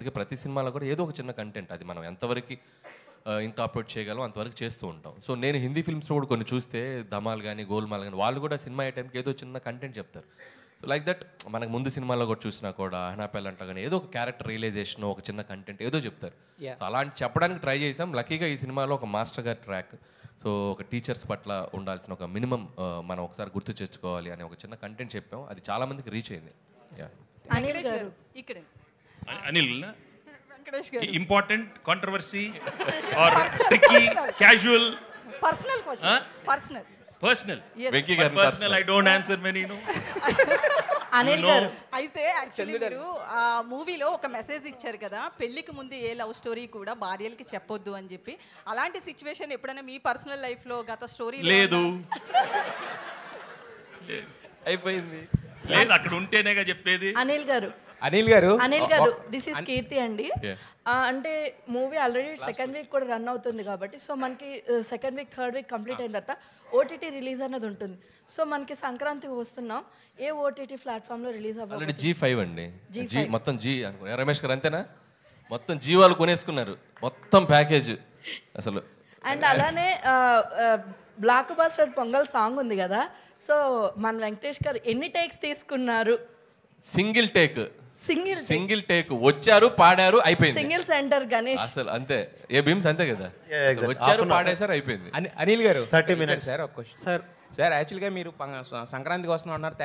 అందుకే ప్రతి సినిమాలో కూడా ఏదో ఒక చిన్న కంటెంట్ అది మనం ఎంతవరకు ఇంకాపరేట్ చేయగలం అంతవరకు చేస్తూ ఉంటాం. సో నేను హిందీ ఫిల్మ్స్లో కూడా కొన్ని చూస్తే ధమాల్ కానీ గోల్మాల్ కానీ వాళ్ళు కూడా సినిమా అయ్యే టైంకి ఏదో చిన్న కంటెంట్ చెప్తారు. సో లైక్ దట్ మనకు ముందు సినిమాలో కూడా చూసినా కూడా అహనాపెల్ అంట కానీ ఏదో ఒక క్యారెక్టర్ రియలైజేషన్ ఒక చిన్న కంటెంట్ ఏదో చెప్తారు. సో అలాంటి చెప్పడానికి ట్రై చేసాం. లక్కీగా ఈ సినిమాలో ఒక మాస్టర్ గారి ట్రాక్, సో ఒక టీచర్స్ పట్ల ఉండాల్సిన ఒక మినిమం మనం ఒకసారి గుర్తు తెచ్చుకోవాలి అనే ఒక చిన్న కంటెంట్ చెప్పాం. అది చాలా మందికి రీచ్ అయింది. అనిల్ గారు ఇక్కడే Anil important controversy or tricky casual personal question personal Venky గారు personal I don't answer many no Anil గారు అయితే యాక్చువల్లీ మీరు ఆ మూవీలో ఒక మెసేజ్ ఇచ్చారు కదా, పెళ్లికి ముందు ఏ లవ్ స్టోరీ కూడా భార్యలకి చెప్పొద్దు అని చెప్పి. అలాంటి సిచ్యువేషన్ ఎప్పుడైనా మీ పర్సనల్ లైఫ్ లో గత స్టోరీ లేదు అయిపోయింది లేదు అక్కడ ఉంటేనేగా చెప్పేది. అనిల్ గారు దిస్ ఈస్ కీర్తి అండి. అంటే మూవీ ఆల్రెడీ సెకండ్ వీక్ కూడా రన్ అవుతుంది కాబట్టి సో మనకి second week third week complete అయిన తర్వాత ఓటీటీ రిలీజ్ అనేది ఉంటుంది. సో మనకి సంక్రాంతికి వస్తున్నాం, ఏ ఓటీటీ ప్లాట్ఫామ్లో రిలీజ్ అవ్వాలి? G5 అండి. మొత్తం జీ అనుకున్నా రమేష్ గారు అంతేనా? మొత్తం జీ వాళ్ళు కొనేసుకున్నారు మొత్తం ప్యాకేజ్ అసలు. అండ్ అలానే బ్లాక్ బస్టర్ పొంగల్ సాంగ్ ఉంది కదా, సో మన వెంకటేష్ గారు ఎన్ని టేక్స్ తీసుకున్నారు? సింగిల్ టేక్ వచ్చారు పాడారు అయిపోయింది. సింగిల్ సెంటర్ గణేష్ అసలు అంతే. ఏ భీమ్స్ అంతే కదా, వచ్చారు పాడేశారు అయిపోయింది. అనిల్ గారు 30 minutes సార్. ఒక క్వశ్చన్ సార్, యాక్చువల్గా మీరు సంక్రాంతికి వస్తున్నాం అన్నారు.